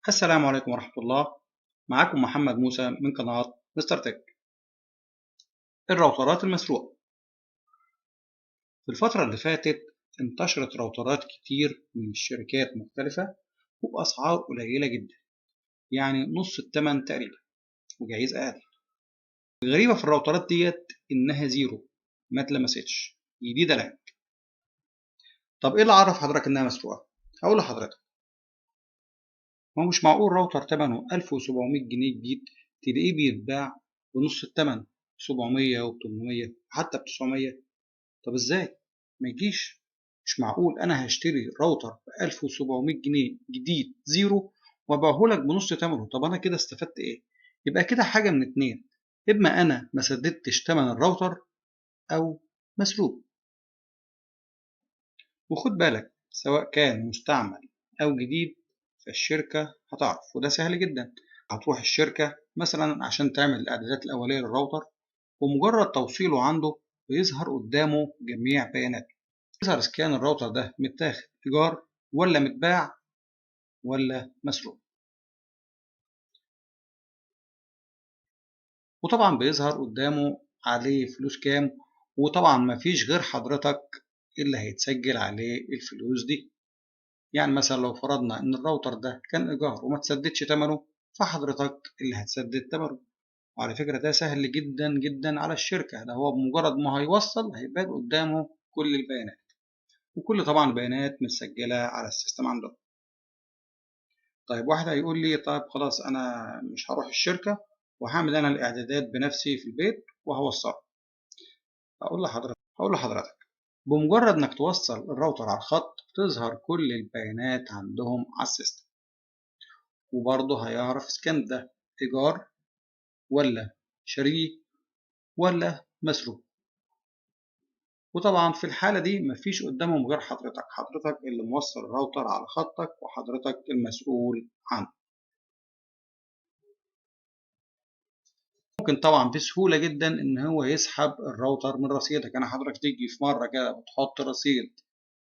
السلام عليكم ورحمة الله. معكم محمد موسى من قناة مستر تك. الراوترات المسروقة في الفترة اللي فاتت انتشرت راوترات كتير من الشركات مختلفة وبأسعار قليلة جدا، يعني نص التمن تقريبا وجايز أقل. الغريبة في الراوترات ديت إنها زيرو، ما اتلمستش، جديدة الآن. طب إيه اللي عرف حضرتك إنها مسروقة؟ هقول لحضرتك، ما هو مش معقول راوتر تمنه 1700 جنيه جديد تلاقيه بيتباع بنص التمن، 700 و800 وحتى ب 900. طب ازاي؟ ما يجيش. مش معقول انا هشتري راوتر ب 1700 جنيه جديد زيرو وابيعه لك بنص ثمنه. طب انا كده استفدت ايه؟ يبقى كده حاجه من اتنين، اما انا ما سددتش ثمن الراوتر او مسروق. وخد بالك، سواء كان مستعمل او جديد فالشركه هتعرف، وده سهل جدا. هتروح الشركه مثلا عشان تعمل الاعدادات الاوليه للراوتر، ومجرد توصيله عنده بيظهر قدامه جميع بياناته. يظهر إذا كان الراوتر ده متاخد إيجار ولا متباع ولا مسروق. وطبعا بيظهر قدامه عليه فلوس كام، وطبعا مفيش غير حضرتك اللي هيتسجل عليه الفلوس دي. يعني مثلا لو فرضنا إن الراوتر ده كان إيجار وما تسددش تمنه، فحضرتك اللي هتسدد تمنه. وعلى فكرة ده سهل جدا جدا على الشركة، ده هو بمجرد ما هيوصل هيبان قدامه كل البيانات، وكل طبعا البيانات متسجلة على السيستم عندهم. طيب واحد هيقول لي طيب خلاص أنا مش هروح الشركة وهعمل أنا الإعدادات بنفسي في البيت وهوصله. هقول لحضرتك بمجرد إنك توصل الراوتر على الخط تظهر كل البيانات عندهم على السيستم، وبرضه هيعرف إذا كان ده إيجار ولا شاريه ولا مسروق. وطبعا في الحالة دي مفيش قدامهم غير حضرتك اللي موصل الراوتر على خطك وحضرتك المسؤول عنه. ممكن طبعا بسهولة جدا إن هو يسحب الراوتر من رصيدك. أنا حضرتك تيجي في مرة كده بتحط رصيد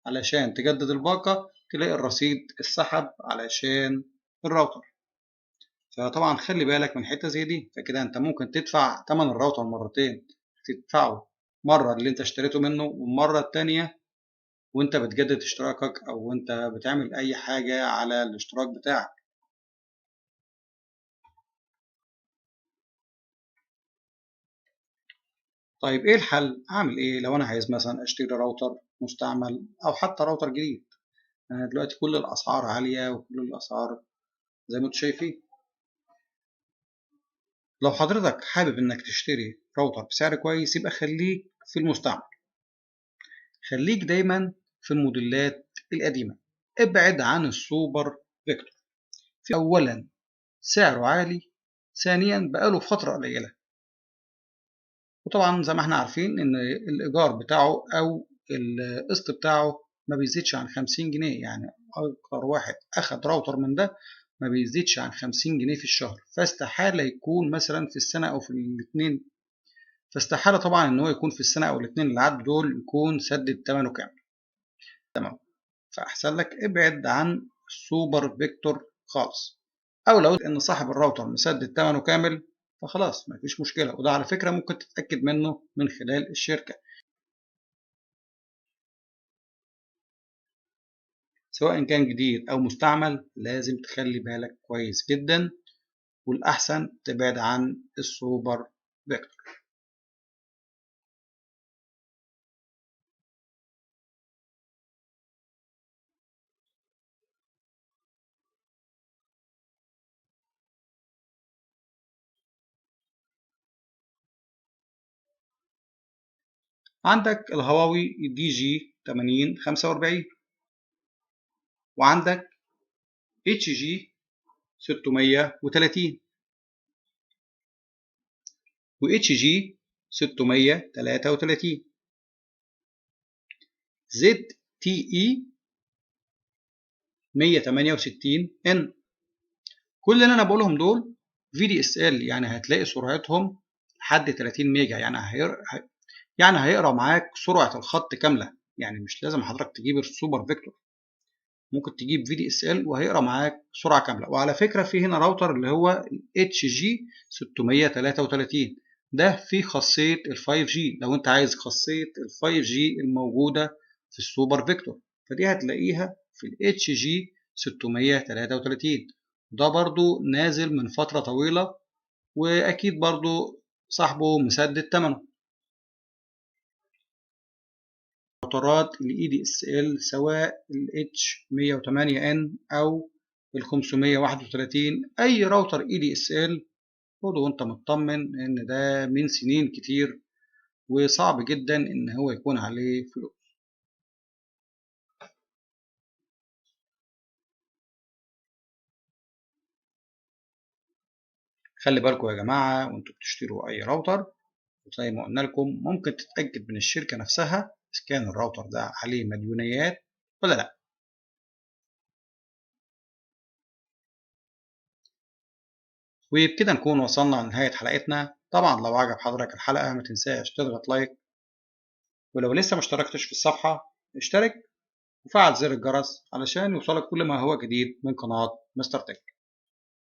علشان تجدد الباقة، تلاقي الرصيد اتسحب علشان الراوتر. فطبعا خلي بالك من حتة زي دي. فكده أنت ممكن تدفع تمن الراوتر مرتين، تدفعه مرة اللي أنت اشتريته منه والمرة التانية وأنت بتجدد اشتراكك أو وأنت بتعمل أي حاجة على الاشتراك بتاعك. طيب إيه الحل؟ أعمل إيه لو أنا عايز مثلا أشتري راوتر مستعمل أو حتى راوتر جديد؟ دلوقتي كل الأسعار عالية وكل الأسعار زي ما انتم شايفين. لو حضرتك حابب إنك تشتري راوتر بسعر كويس يبقى خليك في المستعمل، خليك دايما في الموديلات القديمة، ابعد عن السوبر فيكتور. في أولا سعره عالي، ثانيا بقاله فترة قليلة، وطبعا زي ما احنا عارفين إن الإيجار بتاعه أو القسط بتاعه ما بيزيدش عن 50 جنيه. يعني أكتر واحد أخد راوتر من ده ما بيزيدش عن 50 جنيه في الشهر، فاستحالة يكون مثلا في السنة أو في الاتنين، فاستحالة طبعا إن هو يكون في السنة أو الاتنين اللي عدوا دول يكون سدد ثمنه كامل. تمام. فأحسن لك ابعد عن السوبر فيكتور خالص، أو لو إن صاحب الراوتر مسدد ثمنه كامل فخلاص مفيش مشكلة، وده على فكرة ممكن تتأكد منه من خلال الشركة. سواء كان جديد أو مستعمل لازم تخلي بالك كويس جدا، والأحسن تبعد عن السوبر فيكتور. عندك الهواوي دي جي 8045، وعندك اتش جي 630، و اتش جي 633، زد تي اي 168 ان. كل اللي انا بقولهم دول في دي اس ال، يعني هتلاقي سرعتهم لحد 30 ميجا، يعني هيقرا معاك سرعه الخط كامله، يعني مش لازم حضرتك تجيب السوبر فيكتور. ممكن تجيب VDSL وهيقرا معاك سرعة كاملة. وعلى فكرة في هنا راوتر اللي هو HG 633 ده فيه خاصية ال 5G. لو انت عايز خاصية ال 5G الموجودة في السوبر فيكتور فدي هتلاقيها في ال HG 633. ده برضو نازل من فترة طويلة وأكيد برضو صاحبه مسدد ثمنه. راوترات ال EDSL سواء ال H108N أو ال 531 أي راوتر EDSL خده وأنت مطمن إن ده من سنين كتير وصعب جدا إن هو يكون عليه فلوس. خلي بالكم يا جماعة وأنتوا بتشتروا أي راوتر، وزي ما قلنا لكم ممكن تتأكد من الشركة نفسها إذا كان الراوتر ده عليه مديونيات ولا لأ. وبكده نكون وصلنا لنهاية حلقتنا. طبعا لو عجب حضرتك الحلقة ما تنساش تضغط لايك، ولو لسه مشتركتش في الصفحة اشترك وفعل زر الجرس علشان يوصلك كل ما هو جديد من قناة مستر تك.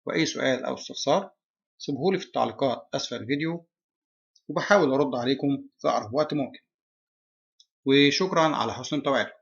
وأي سؤال أو استفسار سيبهولي في التعليقات أسفل الفيديو وبحاول أرد عليكم في أقرب وقت ممكن. وشكرا على حسن متابعتكم.